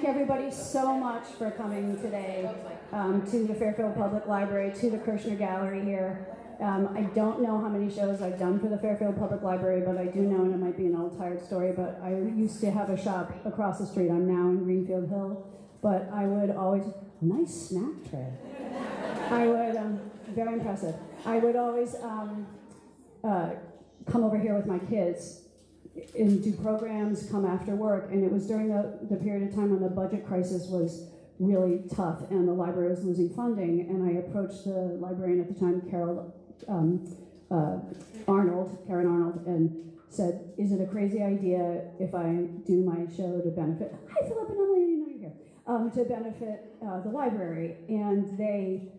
everybody so much for coming today to the Fairfield Public Library, to the Kirshner Gallery here. I don't know how many shows I've done for the Fairfield Public Library, but I do know, and it might be an old tired story, but I used to have a shop across the street. I'm now in Greenfield Hill, but I would always, nice snack tray. I would, very impressive. I would always come over here with my kids and do programs, come after work, and it was during the period of time when the budget crisis was really tough and the library was losing funding, and I approached the librarian at the time, Karen Arnold, and said, is it a crazy idea if I do my show to benefit, hi Philip and Emily, I didn't know you're here, to benefit the library, and they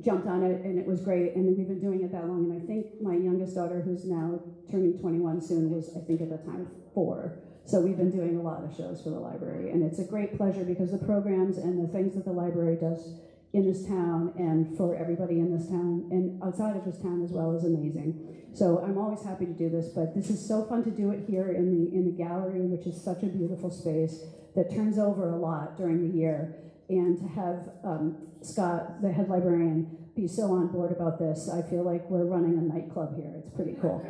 jumped on it, and it was great, and we've been doing it that long, and I think my youngest daughter, who's now turning 21 soon, was, I think at the time, 4. So we've been doing a lot of shows for the library, and it's a great pleasure because the programs and the things that the library does in this town and for everybody in this town and outside of this town as well is amazing. So I'm always happy to do this, but this is so fun to do it here in the gallery, which is such a beautiful space that turns over a lot during the year. And to have Scott, the head librarian, be so on board about this, I feel like we're running a nightclub here. It's pretty cool.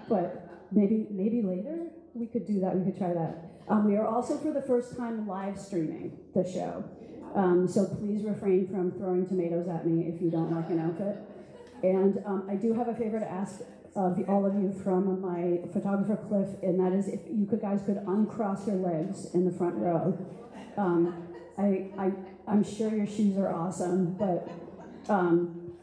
But maybe later we could do that. We could try that. We are also for the first time live streaming the show. So please refrain from throwing tomatoes at me if you don't like an outfit. And I do have a favor to ask of all of you from my photographer Cliff, and that is if you guys could uncross your legs in the front row. I'm sure your shoes are awesome, but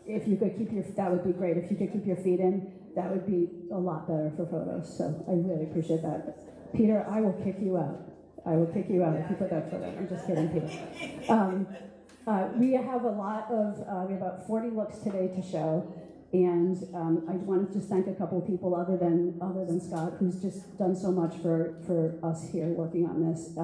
if you could keep that would be great. If you could keep your feet in, that would be a lot better for photos. So I really appreciate that. Peter, I will kick you out. I will kick you out if you put that photo. I'm just kidding, Peter. We have we have about 40 looks today to show. And I want to just thank a couple of people other than Scott, who's just done so much for us here working on this.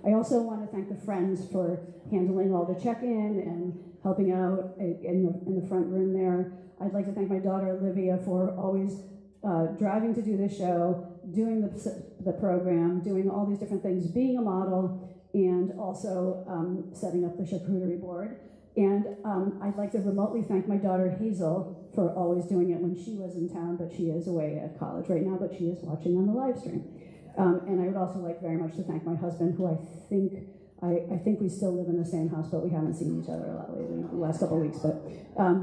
I also want to thank the Friends for handling all the check-in and helping out in the front room there. I'd like to thank my daughter Olivia for always driving to do this show, doing the program, doing all these different things, being a model, and also setting up the charcuterie board. And I'd like to remotely thank my daughter Hazel for always doing it when she was in town, but she is away at college right now, but she is watching on the live stream. And I would also like very much to thank my husband, who I think we still live in the same house, but we haven't seen each other a lot lately, the last couple of weeks. But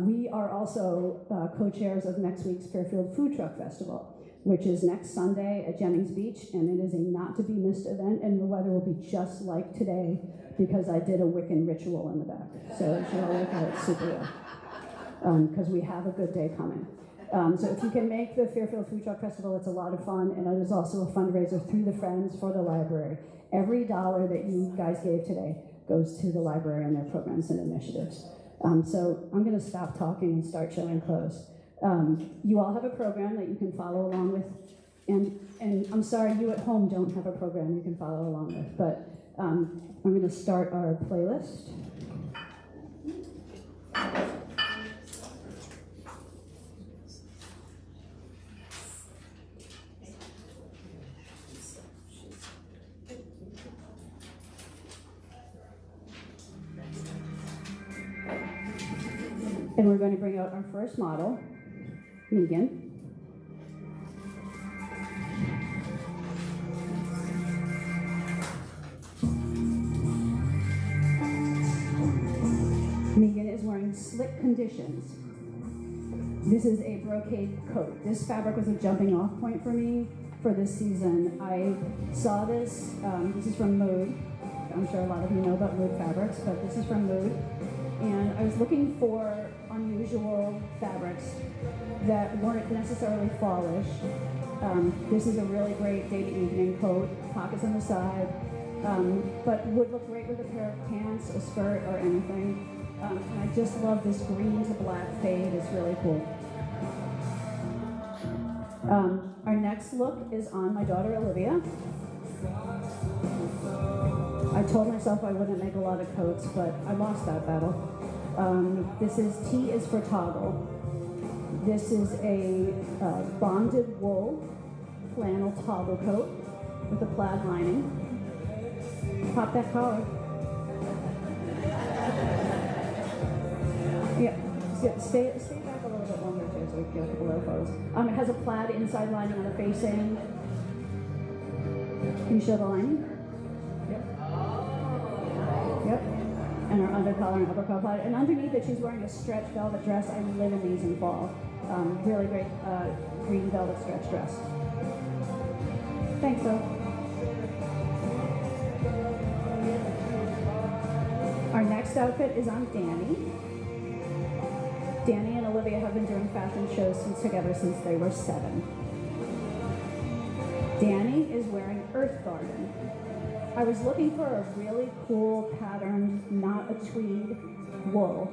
we are also co-chairs of next week's Fairfield Food Truck Festival, which is next Sunday at Jennings Beach, and it is a not-to-be-missed event, and the weather will be just like today because I did a Wiccan ritual in the back. So it should all work out super well, because we have a good day coming. So if you can make the Fairfield Food Truck Festival, it's a lot of fun, and it is also a fundraiser through the Friends for the library. Every dollar that you guys gave today goes to the library and their programs and initiatives. So I'm going to stop talking and start showing clothes. You all have a program that you can follow along with, and I'm sorry you at home don't have a program you can follow along with, but I'm going to start our playlist. And we're going to bring out our first model, Megan. Megan is wearing Slick Conditions. This is a brocade coat. This fabric was a jumping off point for me for this season. I saw this, this is from Mood. I'm sure a lot of you know about Mood fabrics, but this is from Mood. And I was looking for unusual fabrics that weren't necessarily fallish. This is a really great day to evening coat, pockets on the side, but would look great with a pair of pants, a skirt, or anything. And I just love this green to black fade, it's really cool. Our next look is on my daughter Olivia. I told myself I wouldn't make a lot of coats, but I lost that battle. This is T is for Toggle. This is a bonded wool flannel toggle coat with a plaid lining. Pop that collar. Yeah, stay back a little bit longer too, so we can get a couple of photos. It has a plaid inside lining on the facing. Can you show the lining? Yep. Yep. And her undercollar and upper collar plaid. And underneath it, she's wearing a stretch velvet dress. I live in these in fall. Really great green velvet stretch dress. Thanks, though. Our next outfit is on Danny. Danny and Olivia have been doing fashion shows together since they were 7. Danny is wearing Earth Garden. I was looking for a really cool pattern, not a tweed wool.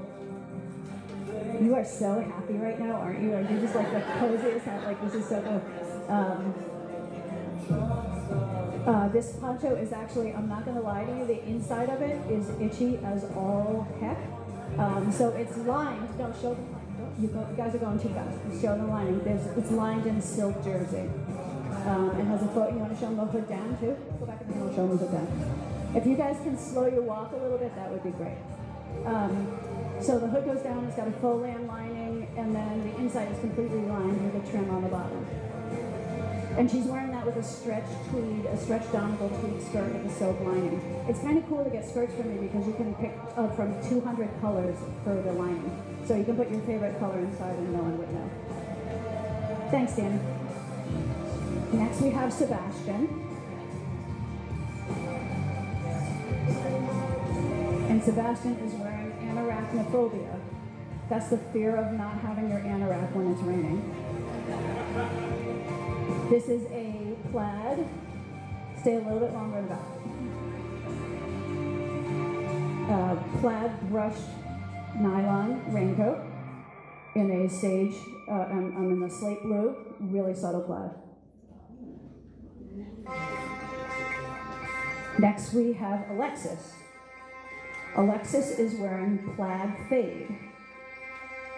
You are so happy right now, aren't you? Are you just like the coziest hat? Like, this is so cool. This poncho is actually, I'm not gonna lie to you, the inside of it is itchy as all heck. So it's lined, no, show the line. You guys are going too fast. Show the lining. It's lined in silk jersey. It has a foot. You want to show them the hood down too? Go back and I'll show them the hood down. If you guys can slow your walk a little bit, that would be great. So the hood goes down. It's got a faux lamb lining, and then the inside is completely lined with a trim on the bottom. And she's wearing that with a stretched Donegal tweed skirt with a silk lining. It's kind of cool to get skirts from me because you can pick from 200 colors for the lining. So you can put your favorite color inside and no one would know. Thanks, Danny. Next we have Sebastian. And Sebastian is wearing anarachnophobia. That's the fear of not having your anorak when it's raining. This is a plaid. Stay a little bit longer in the back. Plaid brushed nylon raincoat in a sage, I'm in the slate blue, really subtle plaid. Next we have Alexis. Alexis is wearing plaid fade.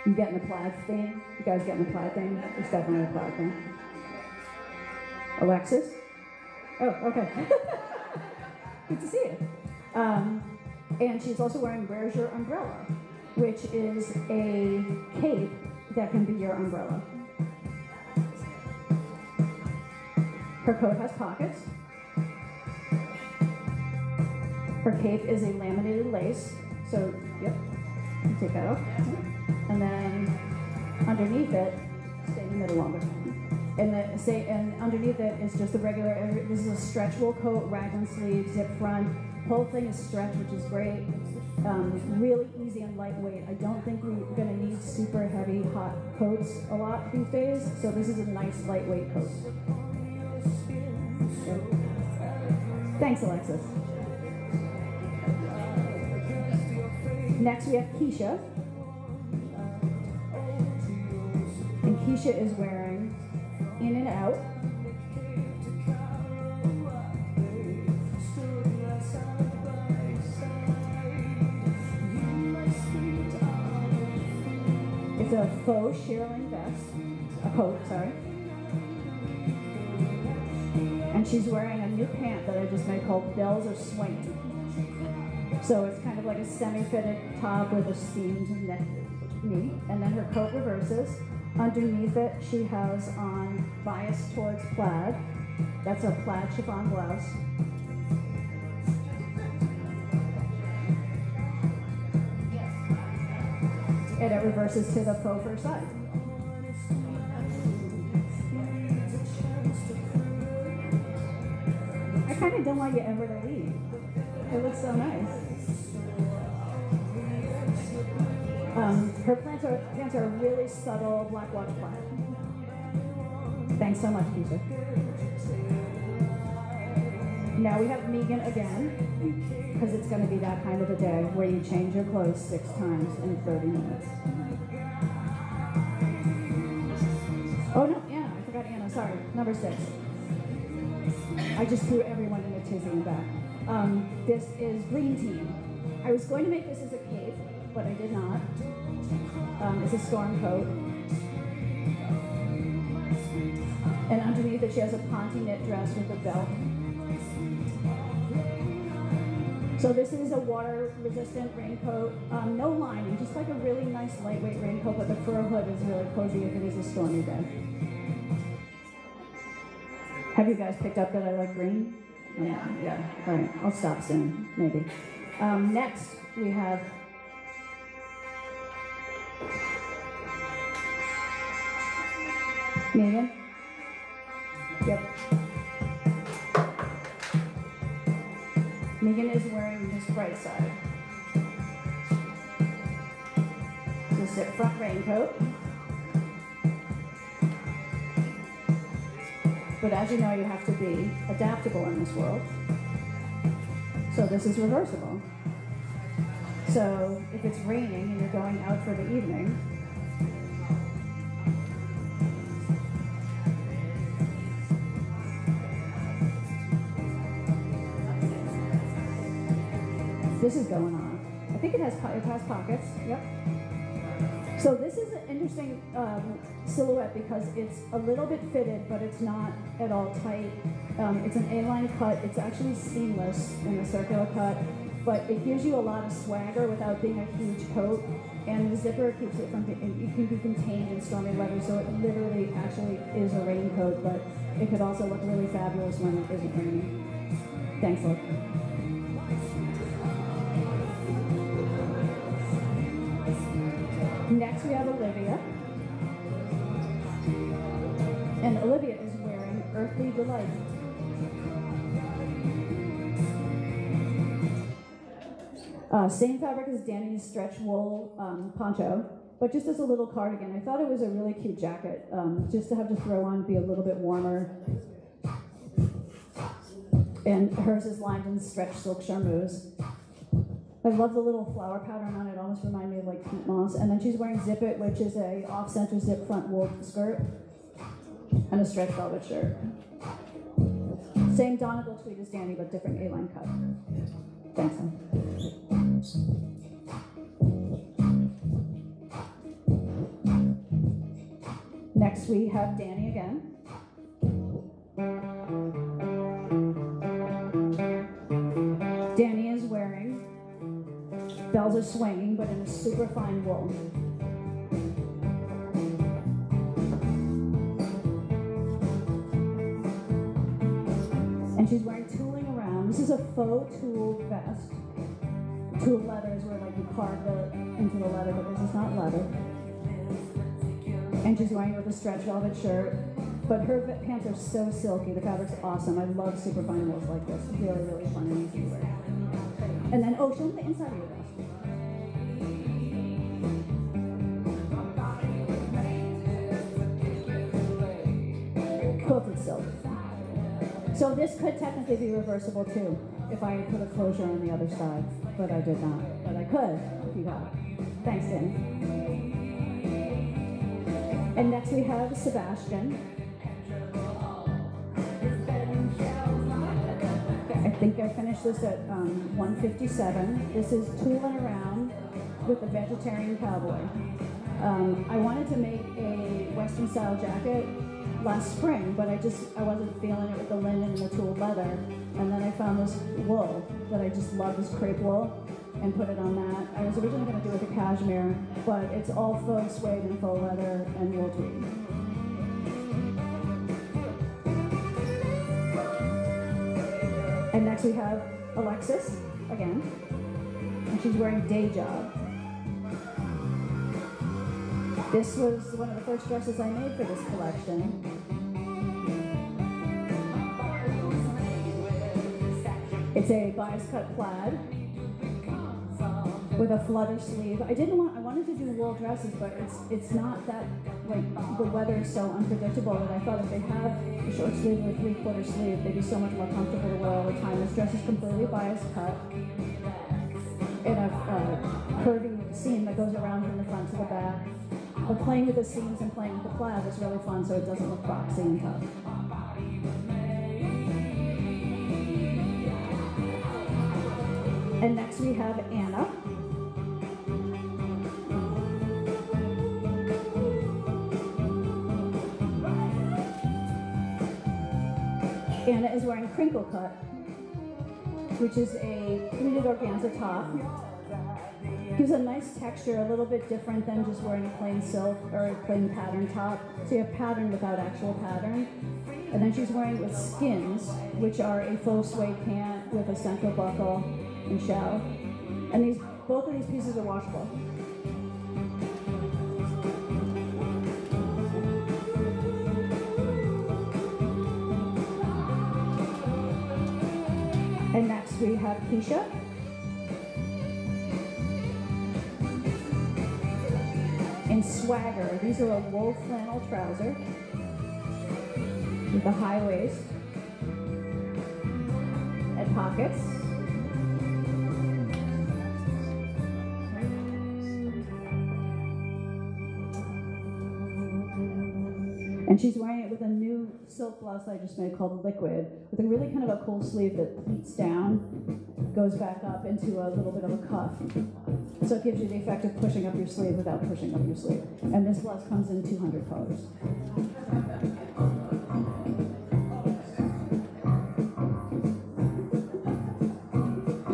You getting the plaid thing? You guys getting the plaid thing? It's definitely a plaid thing. Alexis? Oh, okay. Good to see you. And she's also wearing Where's Your Umbrella, which is a cape that can be your umbrella. Her coat has pockets. Her cape is a laminated lace. So, yep, you take that off. And then underneath it, stay in the middle longer. And underneath it is just the regular, this is a stretch wool coat, raglan sleeves, zip front. Whole thing is stretch, which is great. Really easy and lightweight. I don't think we're gonna need super heavy, hot coats a lot these days. So this is a nice, lightweight coat. Okay. Thanks, Alexis. Next we have Keisha. And Keisha is wearing In and Out. It's a faux shearling vest, a coat, sorry. And she's wearing a new pant that I just made called Bells Are Swinging. So it's kind of like a semi-fitted top with a steamed neck knee. And then her coat reverses. Underneath it, she has on bias towards plaid. That's a plaid chiffon blouse. And it reverses to the faux fur side. I kind of don't want you ever to leave. It looks so nice. Her pants are really subtle black watch plaid. Thanks so much, Keisha. Now we have Megan again, because it's going to be that kind of a day where you change your clothes 6 times in 30 minutes. Oh no, Anna, I forgot Anna, sorry, number 6. I just threw everyone in a tizzy and back. This is Green Team. I was going to make this as a cape, but I did not. It's a storm coat. And underneath it, she has a ponte knit dress with a belt. So this is a water-resistant raincoat, no lining, just like a really nice lightweight raincoat, but the fur hood is really cozy if it is a stormy day. Have you guys picked up that I like green? Yeah. All right, I'll stop soon, maybe. Next, we have Megan. Yep. Megan is wearing this bright side. This is a front raincoat. But as you know, you have to be adaptable in this world. So this is reversible. So if it's raining and you're going out for the evening, this is going on. I think it has pockets. Yep. So this is an interesting silhouette because it's a little bit fitted, but it's not at all tight. It's an A-line cut. It's actually seamless in a circular cut, but it gives you a lot of swagger without being a huge coat. And the zipper keeps it from, it can be contained in stormy weather, so it literally actually is a raincoat, but it could also look really fabulous when it isn't raining. Thanks, Luke. Next we have Olivia. And Olivia is wearing Earthly Delight. Same fabric as Danny's stretch wool poncho, but just as a little cardigan. I thought it was a really cute jacket, just to have to throw on, be a little bit warmer. And hers is lined in stretch silk charmeuse. I love the little flower pattern on it. It almost reminded me of like peat moss. And then she's wearing Zip It, which is a off-center zip front wool skirt and a stretch velvet shirt. Same Donegal tweed as Danny, but different A-line cut. Thanks, hon. Next we have Danny again. Danny is wearing Bells Are Swinging, but in a super fine wool. And she's wearing tooling around. This is a faux tulle vest. Tulle leather is where like you carve into the leather, but this is not leather. And she's wearing it with a stretch velvet shirt. But her pants are so silky. The fabric's awesome. I love super fine wools like this. Really, really fun and easy to wear. And then, oh, show them the inside of your vest. Quilted silk. So this could technically be reversible too, if I put a closure on the other side, but I did not. But I could, if you got it. Thanks, Danny. And next we have Sebastian. I think I finished this at 157. This is tooling around with a vegetarian cowboy. I wanted to make a Western style jacket last spring, but I wasn't feeling it with the linen and the tooled leather. And then I found this wool that I just love, this crepe wool, and put it on that. I was originally going to do it with a cashmere, but it's all faux suede and faux leather and wool tweed. And next we have Alexis, again, and she's wearing Day Job. This was one of the first dresses I made for this collection. It's a bias cut plaid with a flutter sleeve. I wanted to do wool dresses, but it's not that, like, the weather is so unpredictable that I thought if they have a short sleeve or a 3/4 sleeve, they'd be so much more comfortable to wear all the time. This dress is completely bias cut in a curvy seam that goes around from the front to the back. But playing with the seams and playing with the plaid is really fun, so it doesn't look boxy and tough. And next we have Anna. Anna is wearing crinkle cut. which is a pleated organza top. Gives a nice texture, a little bit different than just wearing a plain silk or a plain pattern top. So you have pattern without actual pattern. And then she's wearing with skins, which are a faux suede pant with a central buckle and shell. And both of these pieces are washable. And next we have Keisha. In Swagger, these are a wool flannel trouser with a high waist and pockets. And she's wearing it with a new silk blouse that I just made called Liquid, with a really kind of a cool sleeve that pleats down, goes back up into a little bit of a cuff. So it gives you the effect of pushing up your sleeve without pushing up your sleeve. And this blouse comes in 200 colors.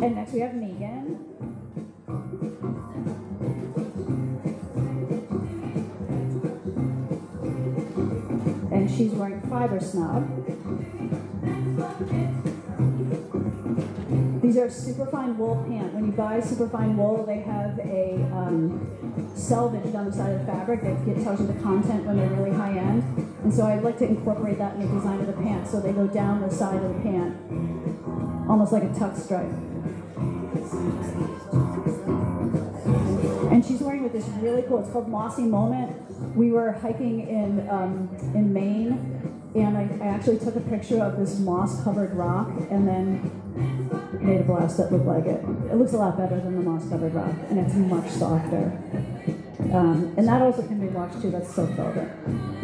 And next we have Megan. And she's wearing Fiber Snob. These are superfine wool pant. When you buy superfine wool, they have a selvage down the side of the fabric that tells you the content when they're really high end. And so I like to incorporate that in the design of the pant, so they go down the side of the pant, almost like a tuck stripe. And she's wearing with this really cool, it's called Mossy Moment. We were hiking in Maine, and I actually took a picture of this moss-covered rock and then made a blouse that looked like it. It looks a lot better than the moss-covered rock, and it's much softer. And that also can be washed too, that's silk velvet.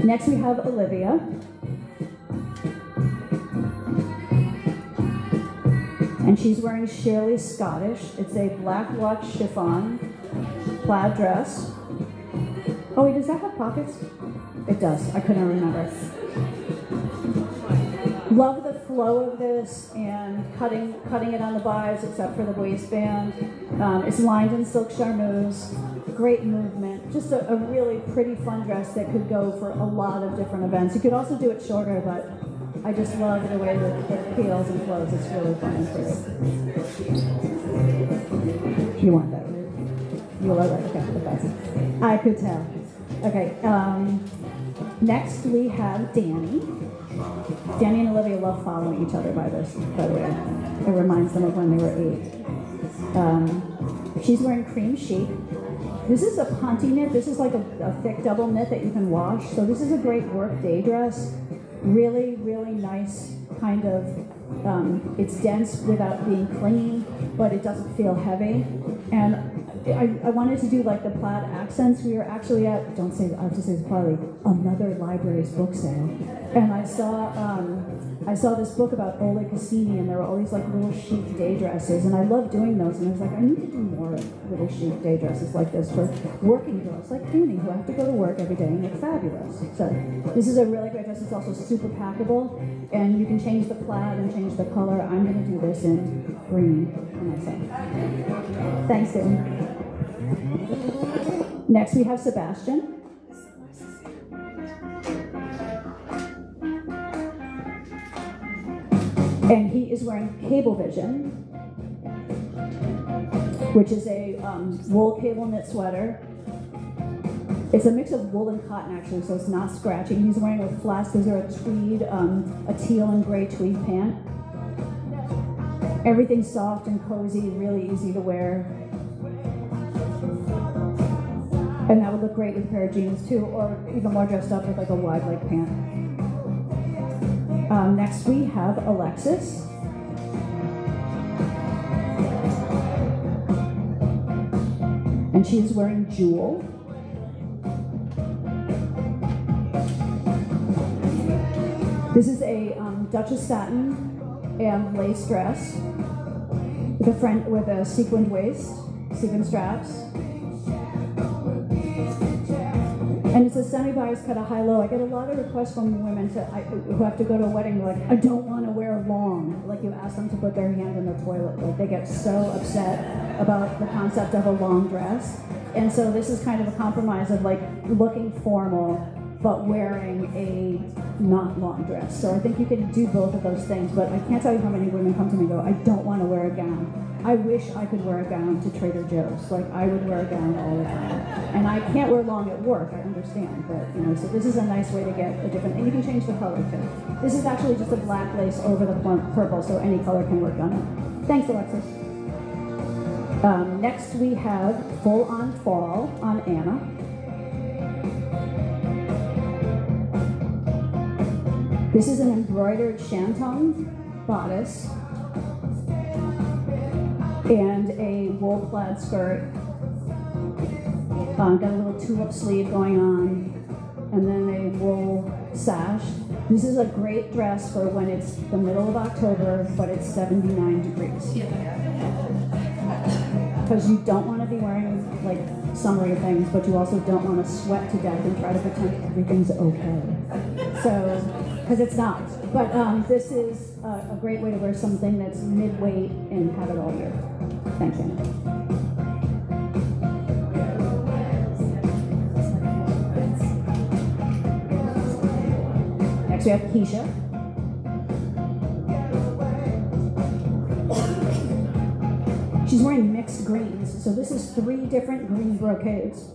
Next we have Olivia. And she's wearing Shirley Scottish. It's a black watch chiffon plaid dress. Oh wait, does that have pockets? It does, I couldn't remember. Love the flow of this and cutting it on the bias except for the waistband. It's lined in silk charmeuse, great movement. Just a really pretty fun dress that could go for a lot of different events. You could also do it shorter, but I just love the way that it feels and flows. It's really fun and pretty. You want that, right? You love that, okay, the best. I could tell. Okay, next we have Danny. Danny and Olivia love following each other by the way. It reminds them of when they were 8. She's wearing cream chic. This is a ponte knit. This is like a thick double knit that you can wash. So this is a great work day dress. Really, really nice kind of, it's dense without being clingy, but it doesn't feel heavy. And I wanted to do like the plaid accents. We were actually at, I have to say this quietly, another library's book sale. And I saw this book about Ole Cassini, and there were all these like little chic day dresses, and I love doing those, and I was like, I need to do more little chic day dresses like this for working girls like Danny, who have to go to work every day and look fabulous. So this is a really great dress. It's also super packable, and you can change the plaid and change the color. I'm going to do this in green for myself. Thanks, Danny. Next we have Sebastian. And he is wearing Cablevision, which is a wool cable knit sweater. It's a mix of wool and cotton actually, so it's not scratching. He's wearing with flats. Those are a tweed, a teal and gray tweed pant. Everything's soft and cozy, really easy to wear. And that would look great with a pair of jeans too, or even more dressed up with like a wide leg pant. Next we have Alexis. And she's wearing Jewel. This is a Duchess satin and lace dress with a sequined waist, sequin straps. And it's a semi-bias cut, a high-low. I get a lot of requests from women who have to go to a wedding, like, I don't want to wear long. Like, you ask them to put their hand in the toilet. Like, they get so upset about the concept of a long dress. And so this is kind of a compromise of, like, looking formal, but wearing a not long dress. So I think you can do both of those things, but I can't tell you how many women come to me and go, I don't want to wear a gown. I wish I could wear a gown to Trader Joe's. Like, I would wear a gown all the time. And I can't wear long at work, I understand, but, you know, so this is a nice way to get a different, and you can change the color too. This is actually just a black lace over the purple, so any color can work on it. Thanks, Alexis. Next we have Full on Fall on Anna. This is an embroidered shantung bodice and a wool plaid skirt. Got a little tulip sleeve going on, and then a wool sash. This is a great dress for when it's the middle of October, but it's 79 degrees. Because you don't want to be wearing like summery things, but you also don't want to sweat to death and try to pretend everything's okay. So, because it's not. But this is a great way to wear something that's mid-weight and have it all year. Thank you. Next we have Keisha. She's wearing mixed greens, so this is 3 different green brocades.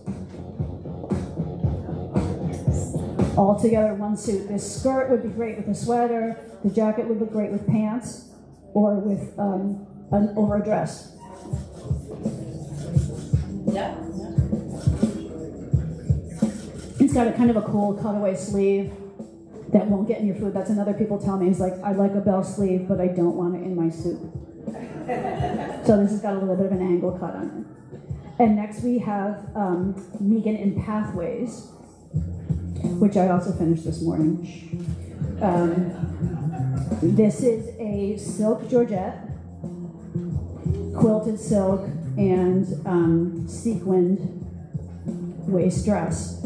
All together, one suit. This skirt would be great with a sweater. The jacket would look great with pants or with over a dress. Yeah. It's got a kind of a cool cutaway sleeve that won't get in your food. That's another people tell me is like, I like a bell sleeve, but I don't want it in my soup. So this has got a little bit of an angle cut on it. And next we have Megan in Pathways, which I also finished this morning. This is a silk georgette, quilted silk, and sequined waist dress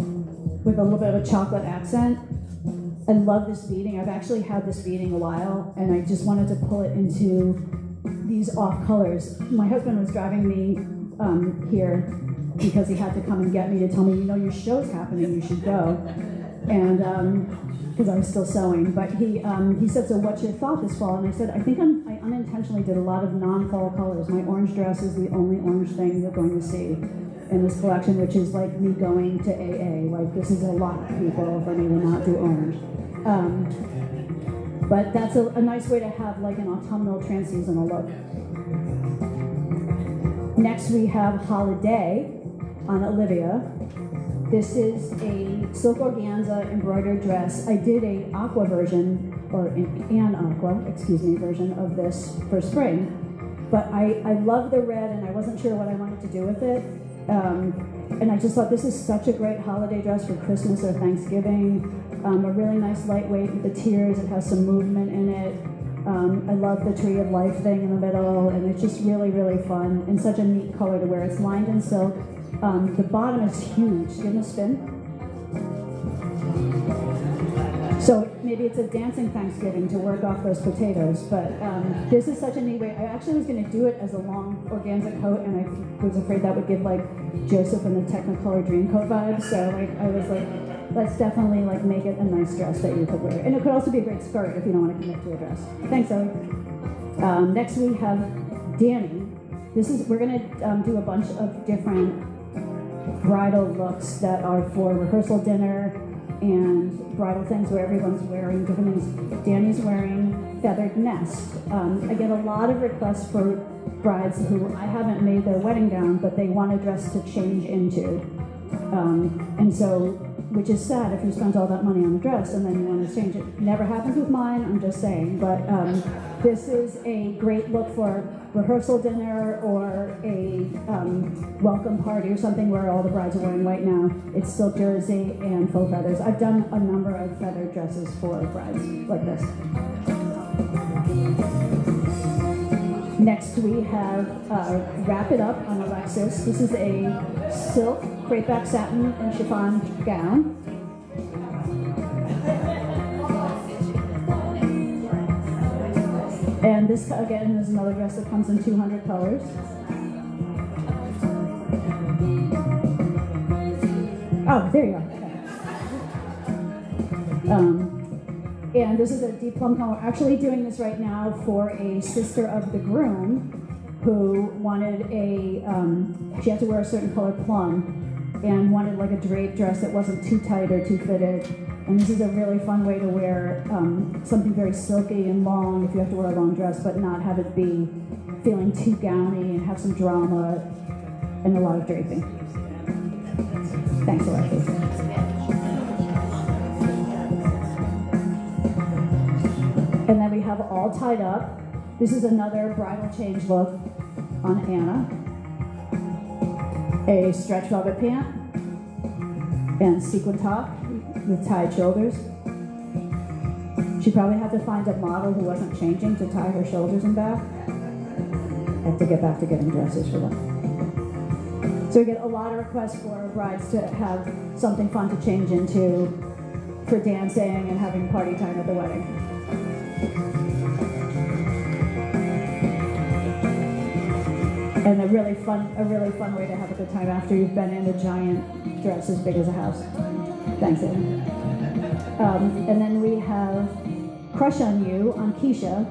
with a little bit of a chocolate accent. I love this beading. I've actually had this beading a while, and I just wanted to pull it into these off colors. My husband was driving me here because he had to come and get me to tell me, you know, your show's happening, you should go. And because I was still sewing, but he said, so what's your thought this fall? And I said, I think I unintentionally did a lot of non-fall colors. My orange dress is the only orange thing you're going to see in this collection, which is like me going to AA. Like, this is a lot of people for me to not do orange. But that's a nice way to have like an autumnal transseasonal look. Next we have Holiday on Olivia. This is a silk organza embroidered dress. I did a aqua version, or an aqua, version of this for spring. But I love the red, and I wasn't sure what I wanted to do with it. And I just thought this is such a great holiday dress for Christmas or Thanksgiving. A really nice lightweight with the tiers. It has some movement in it. I love the tree of life thing in the middle, and it's just really, really fun and such a neat color to wear. It's lined in silk. The bottom is huge. Give them a spin. So maybe it's a dancing Thanksgiving to work off those potatoes, but this is such a neat way. I actually was going to do it as a long organza coat, and I was afraid that would give like Joseph and the Technicolor Dreamcoat vibes. So like I was like, let's definitely like make it a nice dress that you could wear, and it could also be a great skirt if you don't want to commit to a dress. Thanks, Zoe. Next we have Danny. We're going to do a bunch of different bridal looks that are for rehearsal dinner and bridal things where everyone's wearing different things. Danny's wearing feathered nest. I get a lot of requests for brides who I haven't made their wedding gown, but they want a dress to change into. And so, which is sad if you spent all that money on the dress and then you want to change it. Never happens with mine, I'm just saying. But this is a great look for rehearsal dinner or a welcome party or something where all the brides are wearing white now. It's silk jersey and faux feathers. I've done a number of feathered dresses for brides like this. Next we have Wrap It Up on Alexis. This is a silk crepe back satin and chiffon gown. And this, again, is another dress that comes in 200 colors. Oh, there you are. Okay. And this is a deep plum color. We're actually doing this right now for a sister of the groom who wanted a, she had to wear a certain color plum and wanted like a draped dress that wasn't too tight or too fitted. And this is a really fun way to wear something very silky and long if you have to wear a long dress, but not have it be feeling too gowny and have some drama and a lot of draping. Thanks, Alexis. And then we have all tied up. This is another bridal change look on Anna. A stretch velvet pant and sequin top with tied shoulders. She probably had to find a model who wasn't changing to tie her shoulders and back. I have to get back to getting dresses for them. So we get a lot of requests for brides to have something fun to change into for dancing and having party time at the wedding. And a really fun way to have a good time after you've been in a giant dress as big as a house. Thanks, Anna. And then we have Crush on You on Keisha.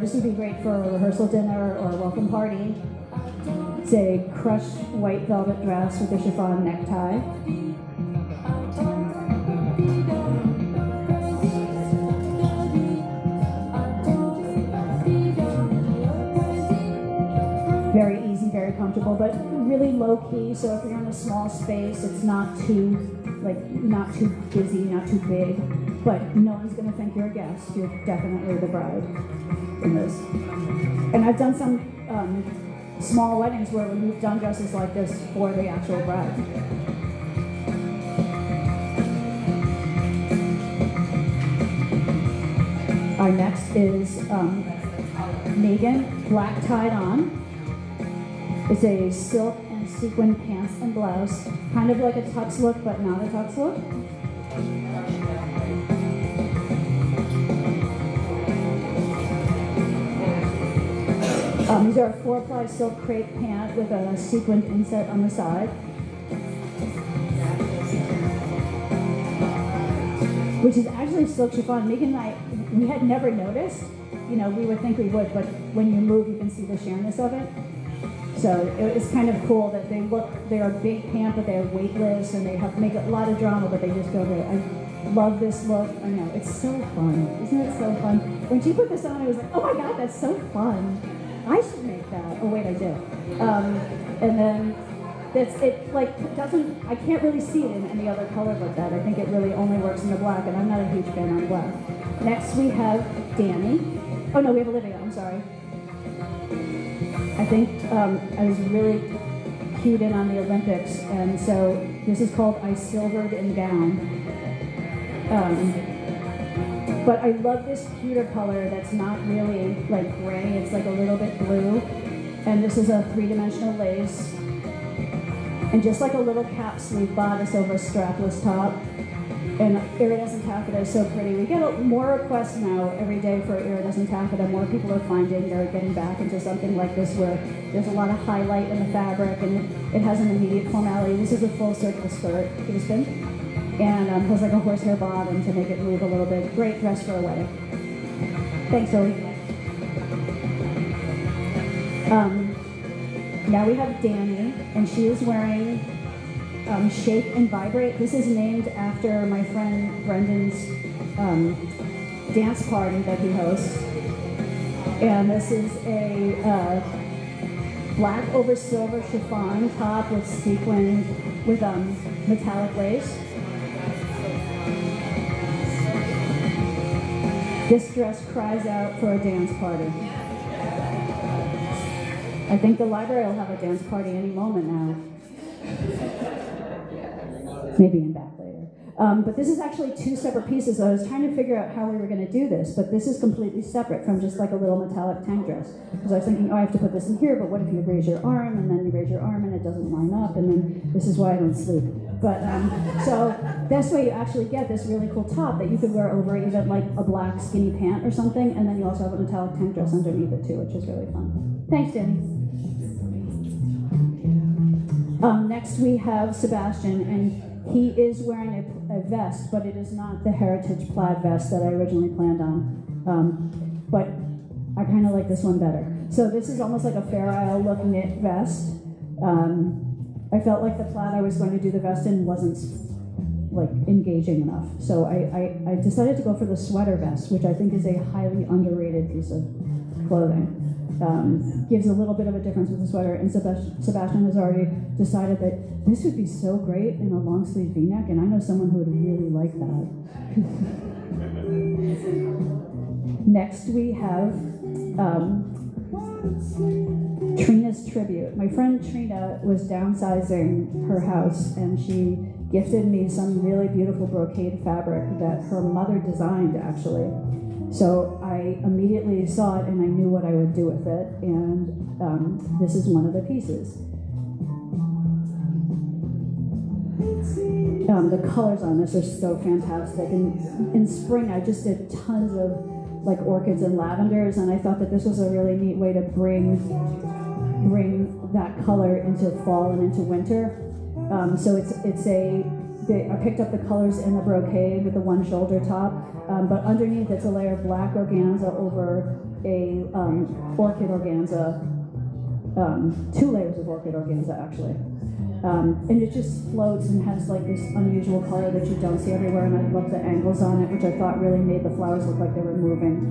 This would be great for a rehearsal dinner or a welcome party. It's a crushed white velvet dress with a chiffon necktie. Very easy, very comfortable, but really low key. So if you're in a small space, it's not too busy, not too big, but no one's gonna think you're a guest. You're definitely the bride in this. And I've done some small weddings where we've done dresses like this for the actual bride. Our next is Megan, black tied on. It's a silk and sequin pants and blouse, kind of like a tux look, but not a tux look. These are a 4-ply silk crepe pant with a sequined inset on the side. Which is actually silk chiffon. Megan and I, we had never noticed. You know, we would think we would, but when you move, you can see the sheerness of it. So it's kind of cool that they're a big pant, but they're weightless, and they make a lot of drama, but they just feel great. I love this look. I know, it's so fun. Isn't it so fun? When she put this on, I was like, oh my God, that's so fun. I should make that. Oh wait, I did. And then I can't really see it in any other color but that. I think it really only works in the black, and I'm not a huge fan on black. Next we have Danny. Oh no, we have Olivia, I'm sorry. I think I was really cued in on the Olympics, and so this is called I Silvered in Gown. But I love this pewter color that's not really like gray, it's like a little bit blue. And this is a 3-dimensional lace. And just like a little cap sleeve bodice over a strapless top. And iridescent taffeta is so pretty. We get more requests now every day for iridescent taffeta. More people are finding they're getting back into something like this where there's a lot of highlight in the fabric and it has an immediate formality. This is a full circle skirt. Give it a spin. And has like a horsehair bottom to make it move a little bit. Great dress for a wedding. Thanks, Zoe. Now we have Danny, and she is wearing Shake and Vibrate. This is named after my friend Brendan's dance party that he hosts. And this is a black over silver chiffon top with sequins with metallic lace. This dress cries out for a dance party. I think the library will have a dance party any moment now. Maybe in back later. But this is actually two separate pieces. So I was trying to figure out how we were going to do this, but this is completely separate from just like a little metallic tank dress. Because I was thinking, oh, I have to put this in here, but what if you raise your arm, and then you raise your arm and it doesn't line up, and then this is why I don't sleep. But so this way you actually get this really cool top that you could wear over even like a black skinny pant or something, and then you also have a metallic tank dress underneath it too, which is really fun. Thanks, Danny. Next we have Sebastian, and he is wearing a vest, but it is not the heritage plaid vest that I originally planned on. But I kind of like this one better. So this is almost like a Fair Isle look knit vest. I felt like the plaid I was going to do the vest in wasn't like engaging enough. So I decided to go for the sweater vest, which I think is a highly underrated piece of clothing. Gives a little bit of a difference with the sweater, and Sebastian has already decided that this would be so great in a long sleeve V-neck, and I know someone who would really like that. Next we have Trina's tribute. My friend Trina was downsizing her house, and she gifted me some really beautiful brocade fabric that her mother designed, actually. So I immediately saw it and I knew what I would do with it, and this is one of the pieces. The colors on this are so fantastic, and in spring I just did tons of like orchids and lavenders, and I thought that this was a really neat way to bring that color into fall and into winter. So I picked up the colors in the brocade with the one shoulder top, but underneath it's a layer of black organza over a orchid organza, 2 layers of orchid organza actually. And it just floats and has like this unusual color that you don't see everywhere, and I love the angles on it, which I thought really made the flowers look like they were moving.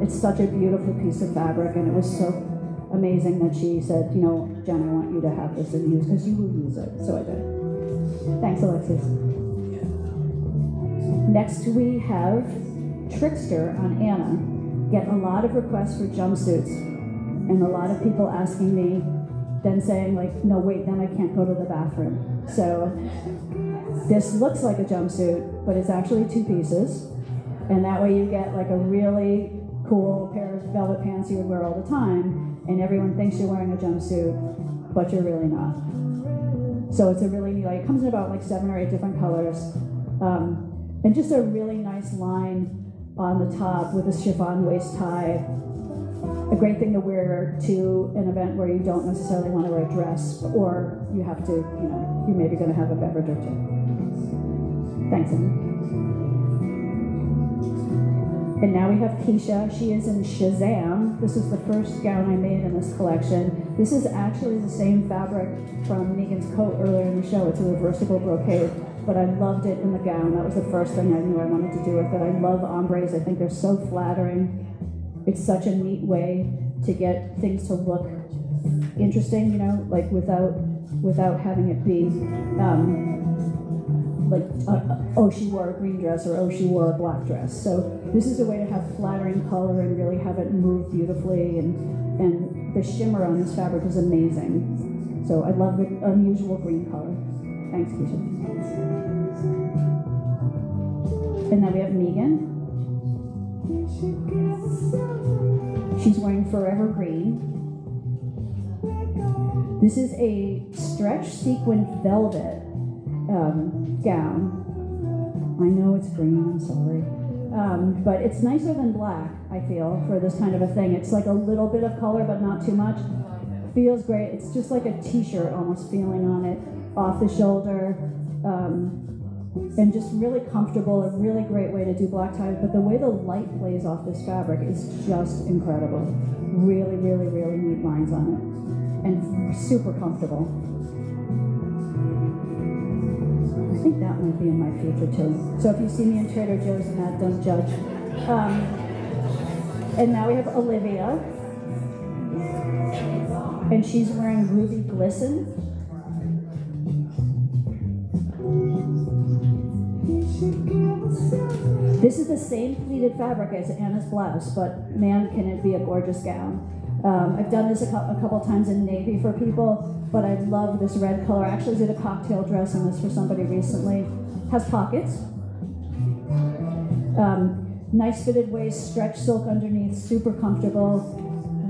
It's such a beautiful piece of fabric, and it was so amazing that she said, you know, Jen, I want you to have this and use, because you will use it. So I did. Thanks, Alexis. Next we have Trickster on Anna. Get a lot of requests for jumpsuits, and a lot of people asking me, then saying like, no wait, then I can't go to the bathroom. So this looks like a jumpsuit, but it's actually 2 pieces, and that way you get like a really cool pair of velvet pants you would wear all the time, and everyone thinks you're wearing a jumpsuit, but you're really not. So it's a really neat, like, it comes in about like 7 or 8 different colors, and just a really nice line on the top with a chiffon waist tie. A great thing to wear to an event where you don't necessarily want to wear a dress, or you have to, you know, you're maybe going to have a beverage or 2. Thanks, Amy. And now we have Keisha. She is in Shazam. This is the first gown I made in this collection. This is actually the same fabric from Megan's coat earlier in the show. It's a reversible brocade, but I loved it in the gown. That was the first thing I knew I wanted to do with it. I love ombres. I think they're so flattering. It's such a neat way to get things to look interesting, you know, like without having it be oh, she wore a green dress, or oh, she wore a black dress. So this is a way to have flattering color and really have it move beautifully, and the shimmer on this fabric is amazing. So I love the unusual green color. Thanks, Keisha. And now we have Megan. She's wearing Forever Green. This is a stretch sequin velvet gown. I know it's green, I'm sorry. But it's nicer than black, I feel, for this kind of a thing. It's like a little bit of color, but not too much. Feels great. It's just like a t-shirt almost feeling on it, off the shoulder. And just really comfortable, a really great way to do black ties, but the way the light plays off this fabric is just incredible. Really, really, really neat lines on it, and super comfortable. I think that might be in my future too. So if you see me in Trader Joe's and that, don't judge. And now we have Olivia, and she's wearing Ruby Glisten. This is the same pleated fabric as Anna's blouse, but man, can it be a gorgeous gown. I've done this a couple times in navy for people, but I love this red color. I actually did a cocktail dress in this for somebody recently. has pockets. Nice fitted waist, stretch silk underneath, super comfortable,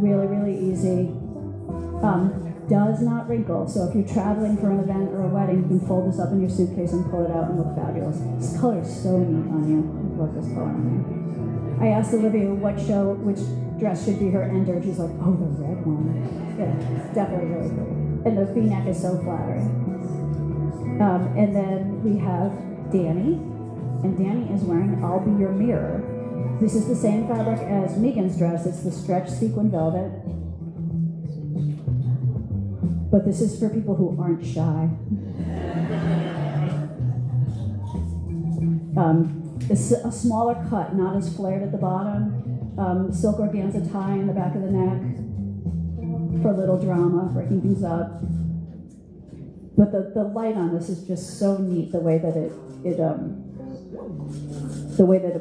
really, really easy. Does not wrinkle, so if you're traveling for an event or a wedding, you can fold this up in your suitcase and pull it out and look fabulous. This color is so neat on you. I love this color on you. I asked Olivia which dress should be her ender. She's like, oh, the red one. Yeah, it's definitely really pretty. And the V-neck is so flattering. And then we have Danny, and Danny is wearing I'll Be Your Mirror. This is the same fabric as Megan's dress. It's the stretch sequin velvet. But this is for people who aren't shy. It's a smaller cut, not as flared at the bottom. Silk organza tie in the back of the neck for a little drama, breaking things up. But the light on this is just so neat, the way that it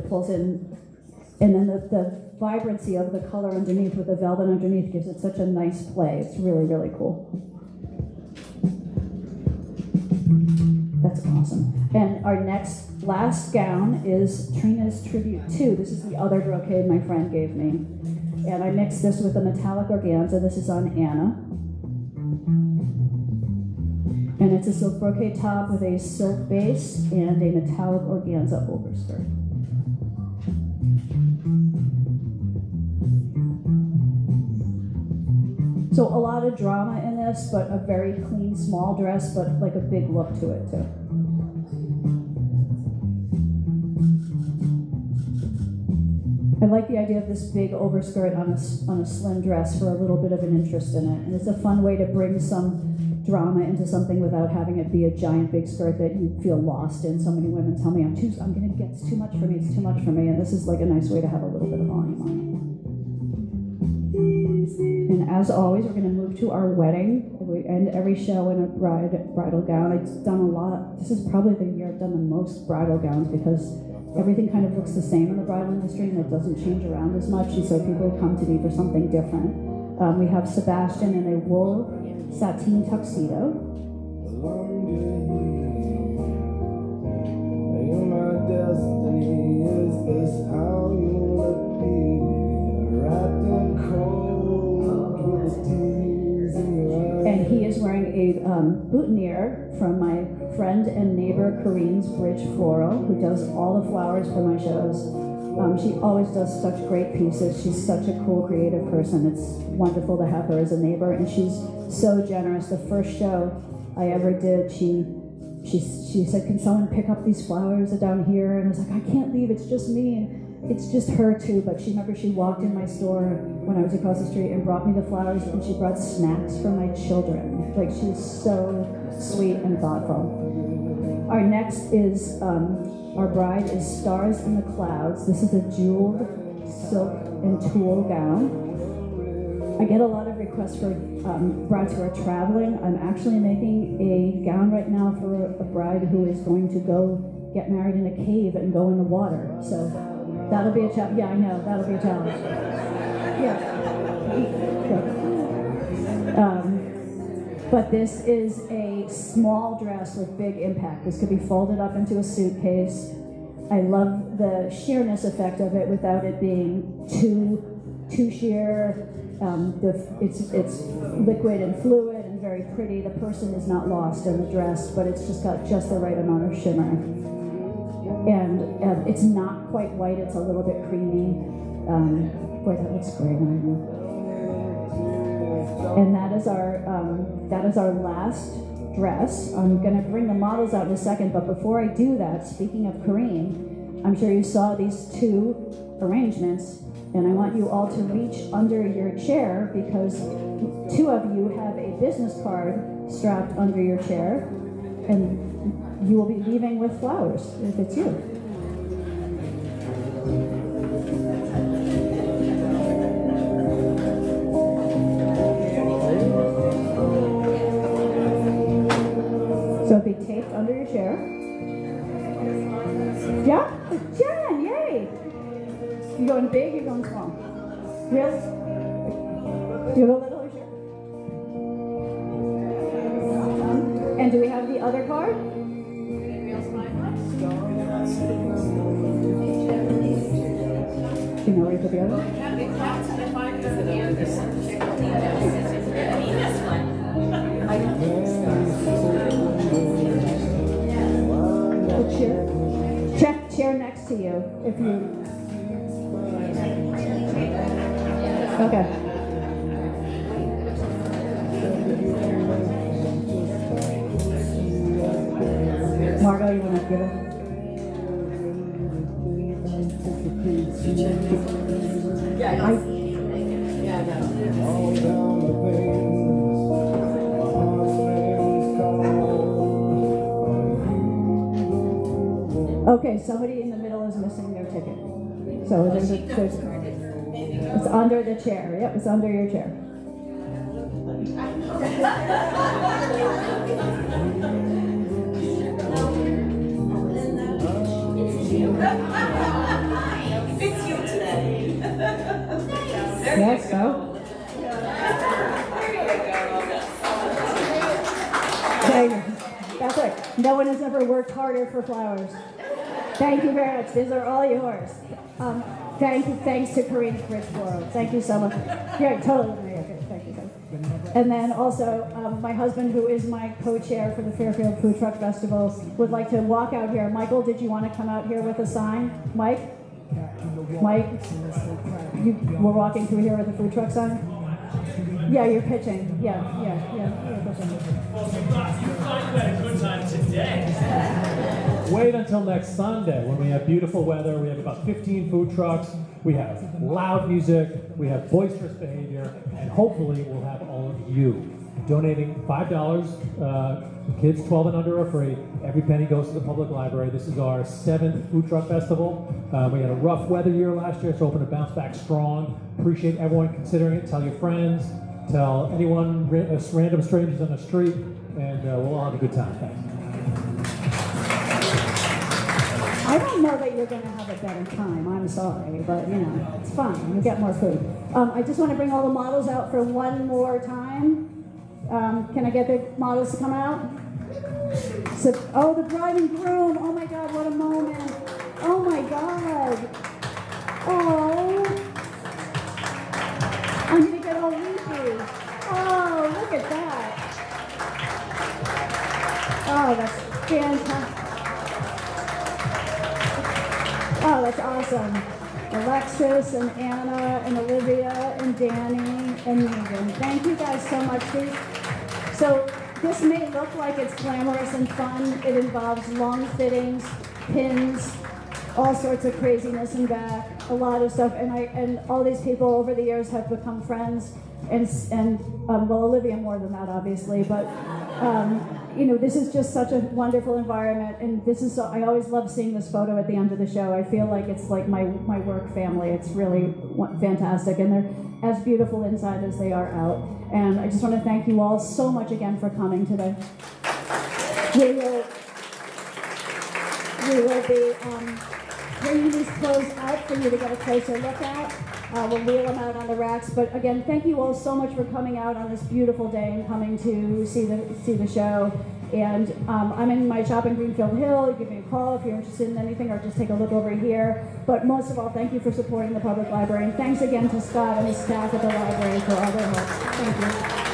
pulls in, and then the vibrancy of the color underneath with the velvet underneath gives it such a nice play. It's really, really cool. That's awesome. And our last gown is Trina's Tribute 2. This is the other brocade my friend gave me. And I mixed this with a metallic organza. This is on Anna. And it's a silk brocade top with a silk base and a metallic organza overskirt. So a lot of drama in this, but a very clean, small dress, but like a big look to it too. I like the idea of this big overskirt on a slim dress for a little bit of an interest in it. And it's a fun way to bring some drama into something without having it be a giant big skirt that you feel lost in. So many women tell me it's too much for me, it's too much for me. And this is like a nice way to have a little bit of volume on it. And as always, we're going to move to our wedding. We end every show in a bridal gown. I've done a lot. This is probably the year I've done the most bridal gowns because everything kind of looks the same in the bridal industry and it doesn't change around as much. And so people come to me for something different. We have Sebastian in a wool sateen tuxedo. My destiny, is this how you would be? Wrapped in cold with tears in your eyes. And he is wearing a boutonniere from my friend and neighbor Corinne's Bridge Floral, who does all the flowers for my shows. She always does such great pieces. She's such a cool, creative person. It's wonderful to have her as a neighbor, and she's so generous. The first show I ever did, she said, can someone pick up these flowers down here? And I was like, I can't leave, it's just me. And it's just her too, but she walked in my store when I was across the street and brought me the flowers, and she brought snacks for my children. Like, she's so sweet and thoughtful. Our next is, our bride is Stars in the Clouds. This is a jeweled silk and tulle gown. I get a lot of requests for brides who are traveling. I'm actually making a gown right now for a bride who is going to go get married in a cave and go in the water. So that'll be a challenge. Yeah, I know, that'll be a challenge. Yeah. But this is a small dress with big impact. This could be folded up into a suitcase. I love the sheerness effect of it without it being too sheer. It's liquid and fluid and very pretty. The person is not lost in the dress, but it's just got just the right amount of shimmer. And it's not quite white, it's a little bit creamy. Boy, that looks great on you. And that is our last dress. I'm gonna bring the models out in a second, but before I do that, speaking of Corinne, I'm sure you saw these two arrangements. And I want you all to reach under your chair because two of you have a business card strapped under your chair, and you will be leaving with flowers if it's you. So it'll be taped under your chair. Yeah? Jen, yay! You going big, you're going small? Really? You go little or sure? And do we have the other card? Do you know where you put the other one? The chair next to you, if you. Okay. Margot, you want to give it? Okay, somebody in the middle is missing their ticket. So it's under the chair. Yep, it's under your chair. Fits you today. Yes, so. That's right. No one has ever worked harder for flowers. Thank you very much. These are all yours. Thanks to Corinne Rich Floral. Thank you so much. Yeah, totally. Okay, thank you. And then also, my husband, who is my co-chair for the Fairfield Food Truck Festival, would like to walk out here. Michael, did you want to come out here with a sign? Mike, we're walking through here with a food truck sign? Yeah, you're pitching. Yeah. You're pitching. Well, you thought you had a good time today. Wait until next Sunday when we have beautiful weather. We have about 15 food trucks. We have loud music. We have boisterous behavior. And hopefully we'll have all of you donating $5. Kids 12 and under are free. Every penny goes to the public library. This is our 7th food truck festival. We had a rough weather year last year, so hoping to bounce back strong. Appreciate everyone considering it. Tell your friends. Tell anyone, random strangers on the street, and we'll all have a good time. Thanks. I don't know that you're going to have a better time. I'm sorry, but it's fine. You get more food. I just want to bring all the models out for one more time. Can I get the models to come out? So, the bride and groom. Oh my God, what a moment. Oh my God. Oh. I'm going to get all weepy. Oh, look at that. Oh, that's fantastic. Oh, that's awesome. Alexis and Anna and Olivia and Danny and Megan. Thank you guys so much. So this may look like it's glamorous and fun. It involves long fittings, pins, all sorts of craziness in back, a lot of stuff. And all these people over the years have become friends. And Olivia more than that, obviously, but this is just such a wonderful environment, and this is I always love seeing this photo at the end of the show. I feel like it's like my work family. It's really fantastic, and they're as beautiful inside as they are out. And I just want to thank you all so much again for coming today. We will be bringing these clothes out for you to get a closer look at. We'll wheel them out on the racks. But again, thank you all so much for coming out on this beautiful day and coming to see the show. And I'm in my shop in Greenfield Hill. You give me a call if you're interested in anything, or just take a look over here. But most of all, thank you for supporting the public library. And thanks again to Scott and his staff at the library for all their help. Thank you.